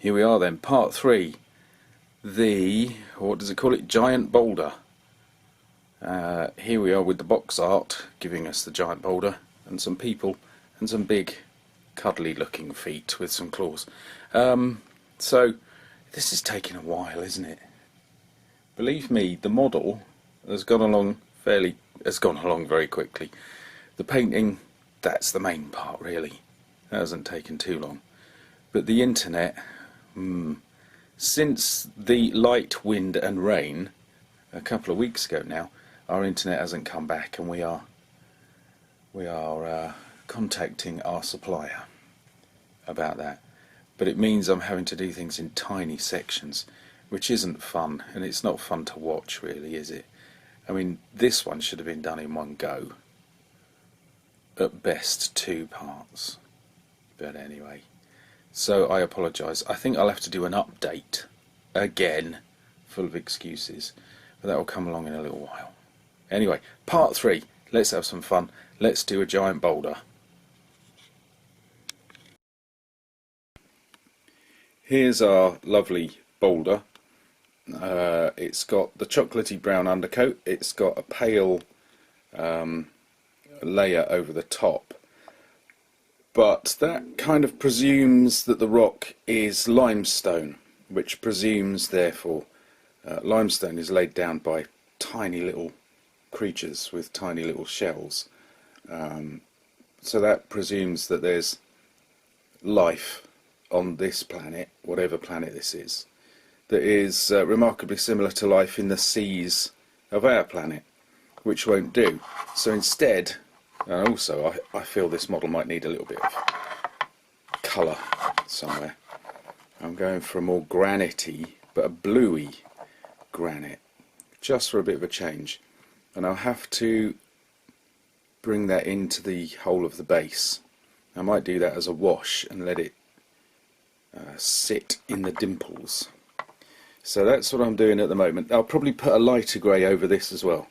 Here we are then, part 3. What does it call it? Giant boulder. Here we are with the box art giving us the giant boulder and some people and some big cuddly looking feet with some claws. So this is taking a while, isn't it? Believe me, the model has gone along very quickly. The painting, that's the main part really. That hasn't taken too long. But the internet, since the light, wind and rain a couple of weeks ago now, our internet hasn't come back, and we are contacting our supplier about that. But it means I'm having to do things in tiny sections, which isn't fun, and it's not fun to watch really, is it? I mean, this one should have been done in one go. At best 2 parts. But anyway. So I apologise. I think I'll have to do an update again, full of excuses, but that will come along in a little while. Anyway, part 3. Let's have some fun. Let's do a giant boulder. Here's our lovely boulder. It's got the chocolatey brown undercoat. It's got a pale layer over the top. But that kind of presumes that the rock is limestone, which presumes therefore limestone is laid down by tiny little creatures with tiny little shells. So that presumes that there's life on this planet, whatever planet this is, that is remarkably similar to life in the seas of our planet, which won't do. So instead, and also I feel this model might need a little bit of colour somewhere. I'm going for a more granity, but a bluey granite, just for a bit of a change. And I'll have to bring that into the whole of the base. I might do that as a wash and let it sit in the dimples. So that's what I'm doing at the moment. I'll probably put a lighter grey over this as well.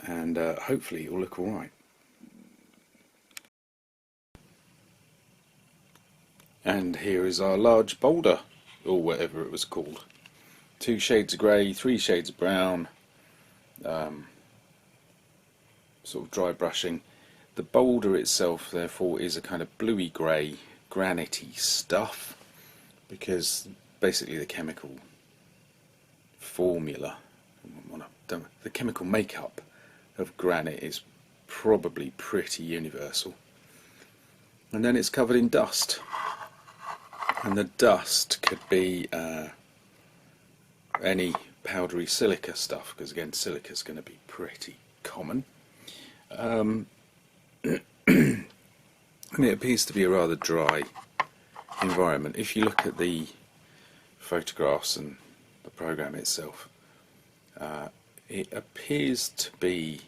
And hopefully it will look alright. And here is our large boulder, or whatever it was called. 2 shades of grey, 3 shades of brown, sort of dry brushing. The boulder itself therefore is a kind of bluey grey, granity stuff, because basically the chemical formula, the chemical makeup of granite is probably pretty universal. And then it's covered in dust, and the dust could be any powdery silica stuff, because again silica is going to be pretty common. And it appears to be a rather dry environment. If you look at the photographs and the program itself, it appears to be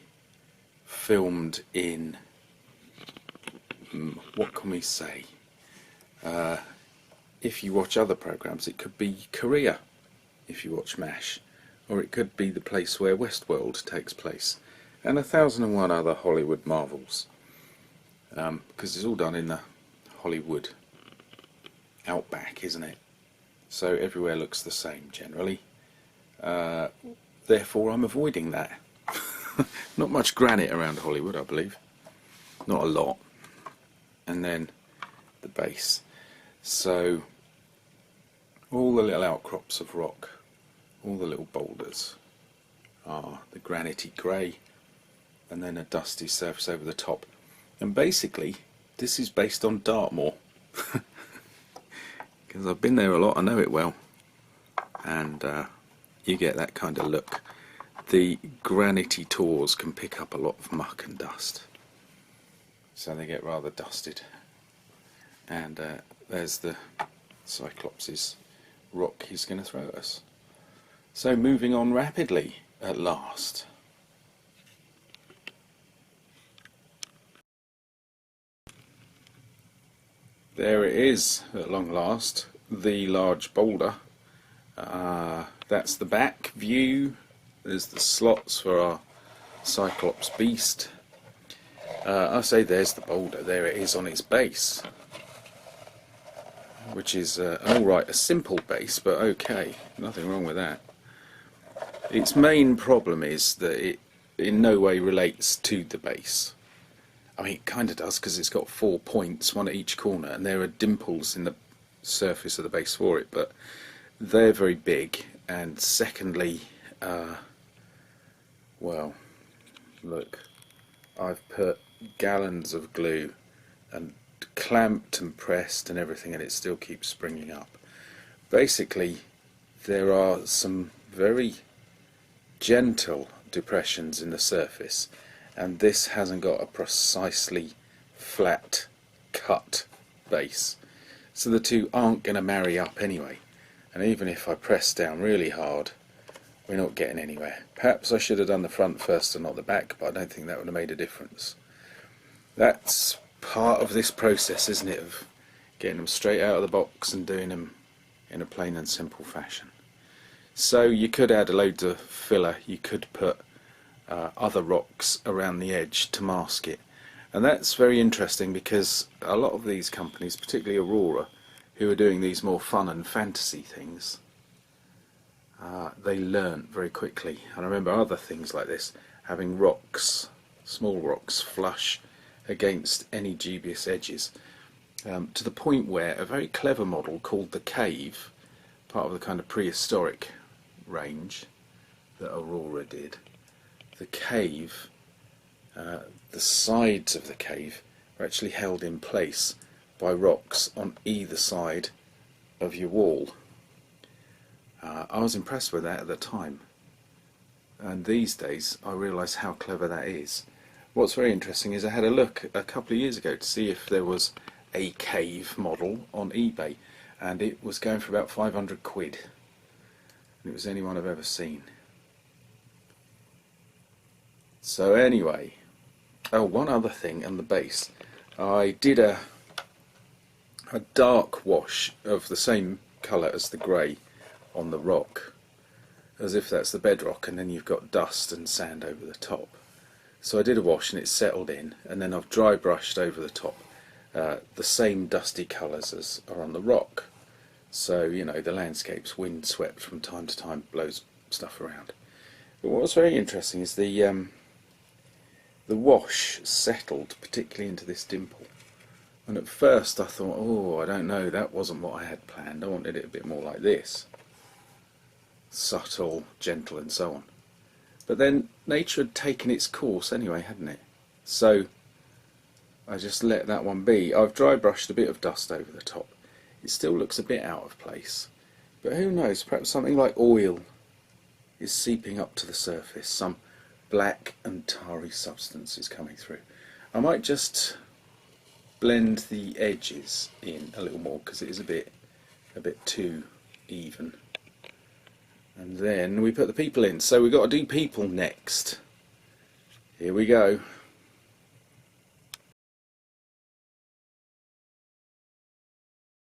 filmed in, what can we say, if you watch other programs it could be Korea if you watch MASH, or it could be the place where Westworld takes place, and 1001 other Hollywood marvels, because it's all done in the Hollywood outback, isn't it? So everywhere looks the same generally. Therefore I'm avoiding that. Not much granite around Hollywood, I believe. Not a lot. And then the base. So all the little outcrops of rock, all the little boulders are the granity grey, and then a dusty surface over the top. And basically this is based on Dartmoor, because I've been there a lot, I know it well, and you get that kind of look. The granity tors can pick up a lot of muck and dust, so they get rather dusted. And there's the Cyclops' rock he's going to throw at us. So moving on rapidly at last. There it is at long last, the large boulder. That's the back view. There's the slots for our Cyclops beast. I say there's the boulder, there it is on its base. which is alright, a simple base, but okay, nothing wrong with that. Its main problem is that it in no way relates to the base. I mean, it kind of does, because it's got 4 points, one at each corner, and there are dimples in the surface of the base for it, but they're very big. And secondly, well, look, I've put gallons of glue and clamped and pressed and everything, and it still keeps springing up. Basically, there are some very gentle depressions in the surface, and this hasn't got a precisely flat cut base, so the two aren't going to marry up anyway. And even if I press down really hard, we're not getting anywhere. Perhaps I should have done the front first and not the back, but I don't think that would have made a difference. That's part of this process, isn't it, of getting them straight out of the box and doing them in a plain and simple fashion. So you could add a load of filler, you could put other rocks around the edge to mask it, and that's very interesting, because a lot of these companies, particularly Aurora, who are doing these more fun and fantasy things, they learn very quickly. And I remember other things like this, having rocks, small rocks, flush against any dubious edges, to the point where a very clever model called the Cave, part of the kind of prehistoric range that Aurora did, the Cave, the sides of the cave are actually held in place by rocks on either side of your wall. I was impressed with that at the time, and these days I realise how clever that is. What's very interesting is I had a look a couple of years ago to see if there was a cave model on eBay, and it was going for about 500 quid. And it was the only one I've ever seen. So anyway, oh, one other thing on the base. I did a dark wash of the same colour as the grey on the rock, as if that's the bedrock, and then you've got dust and sand over the top. So I did a wash and it settled in, and then I've dry brushed over the top the same dusty colours as are on the rock. So, you know, the landscape's wind swept from time to time, blows stuff around. But what was very interesting is the wash settled particularly into this dimple. And at first I thought, oh, I don't know, that wasn't what I had planned. I wanted it a bit more like this. Subtle, gentle, and so on. But then nature had taken its course anyway, hadn't it? So I just let that one be. I've dry brushed a bit of dust over the top. It still looks a bit out of place, but who knows, perhaps something like oil is seeping up to the surface, some black and tarry substance is coming through. I might just blend the edges in a little more, because it is a bit too even. And then we put the people in. So we've got to do people next. Here we go.